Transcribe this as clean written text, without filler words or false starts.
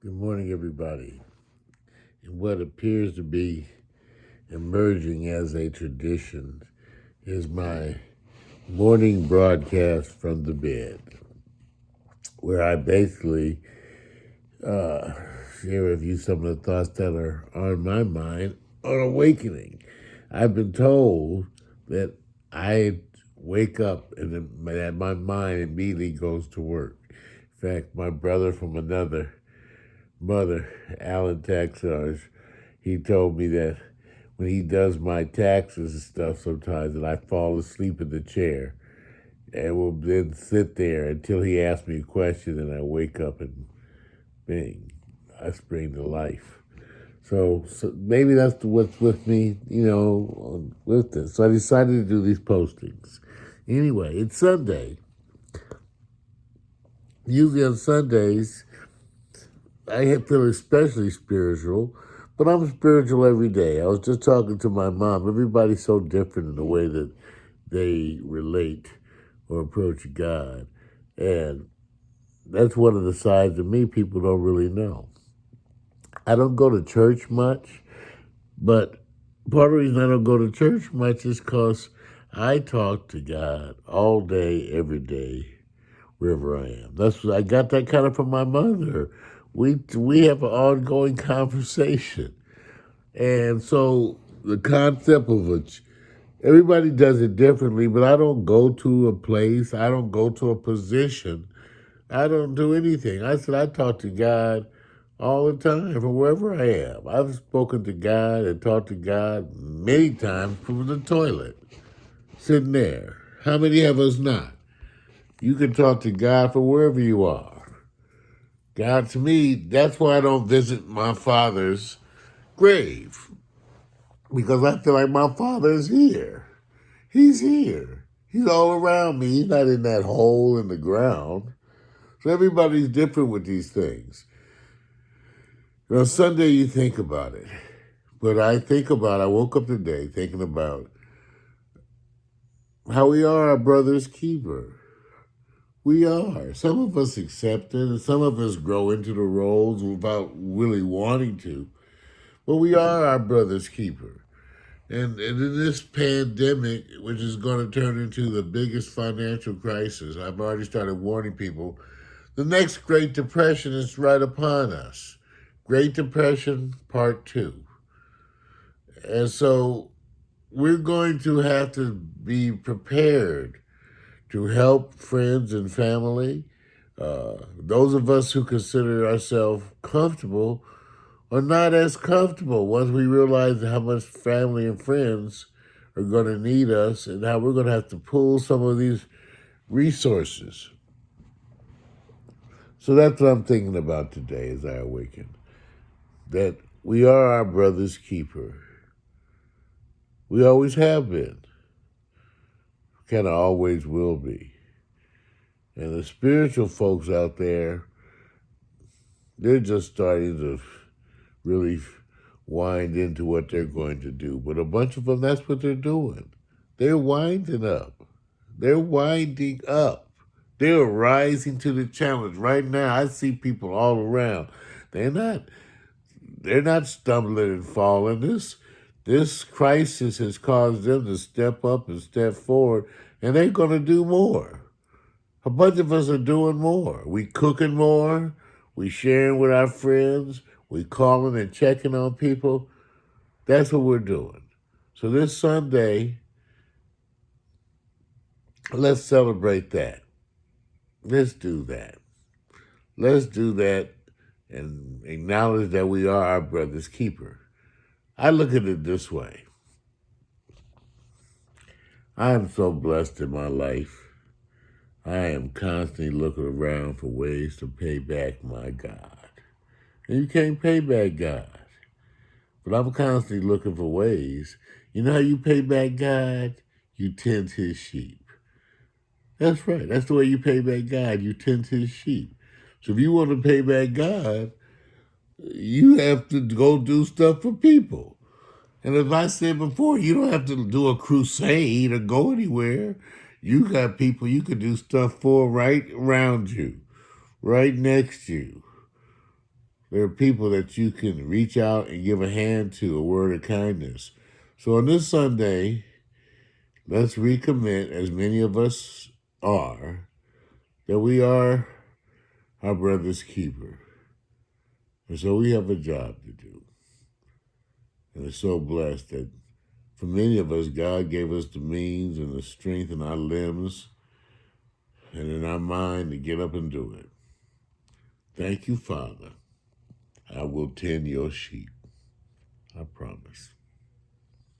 Good morning, everybody. And what appears to be emerging as a tradition is my morning broadcast from the bed, where I basically share with you some of the thoughts that are on my mind on awakening. I've been told that I wake up and that my mind immediately goes to work. In fact, my brother from another mother, Alan Taxage, he told me that when he does my taxes and stuff sometimes that I fall asleep in the chair and will then sit there until he asks me a question and I wake up and bing, I spring to life. So maybe that's what's with me, with this. So I decided to do these postings. Anyway, it's Sunday. Usually on Sundays, I feel especially spiritual, but I'm spiritual every day. I was just talking to my mom. Everybody's so different in the way that they relate or approach God. And that's one of the sides of me people don't really know. I don't go to church much, but part of the reason I don't go to church much is because I talk to God all day, every day, wherever I am. I got that kind of from my mother. We have an ongoing conversation, and so the concept of everybody does it differently. But I don't go to a place. I don't go to a position. I don't do anything. I said I talk to God all the time from wherever I am. I've spoken to God and talked to God many times from the toilet, sitting there. How many of us not? You can talk to God from wherever you are. God, to me, that's why I don't visit my father's grave. Because I feel like my father is here. He's here. He's all around me. He's not in that hole in the ground. So everybody's different with these things. Sunday you think about it. But I woke up today thinking about how we are our brother's keeper. We are. Some of us accept it, and some of us grow into the roles without really wanting to. But we are our brother's keeper. And in this pandemic, which is going to turn into the biggest financial crisis, I've already started warning people, the next Great Depression is right upon us. Great Depression Part 2. And so we're going to have to be prepared to help friends and family. Those of us who consider ourselves comfortable are not as comfortable once we realize how much family and friends are going to need us and how we're going to have to pull some of these resources. So that's what I'm thinking about today as I awaken. That we are our brother's keeper. We always have been. Kind of always will be. And the spiritual folks out there, they're just starting to really wind into what they're going to do. But a bunch of them, that's what they're doing. They're winding up. They're winding up. They're rising to the challenge. Right now, I see people all around. They're not stumbling and falling. This crisis has caused them to step up and step forward, and they're going to do more. A bunch of us are doing more. We cooking more. We sharing with our friends. We calling and checking on people. That's what we're doing. So this Sunday, let's celebrate that. Let's do that. Let's do that and acknowledge that we are our brother's keeper. I look at it this way. I am so blessed in my life. I am constantly looking around for ways to pay back my God. And you can't pay back God. But I'm constantly looking for ways. You know how you pay back God? You tend his sheep. That's right. That's the way you pay back God. You tend his sheep. So if you want to pay back God, you have to go do stuff for people. And as I said before, you don't have to do a crusade or go anywhere. You got people you can do stuff for right around you, right next to you. There are people that you can reach out and give a hand to, a word of kindness. So on this Sunday, let's recommit, as many of us are, that we are our brother's keeper. And so we have a job to do. And it's so blessed that for many of us, God gave us the means and the strength in our limbs and in our mind to get up and do it. Thank you, Father. I will tend your sheep. I promise.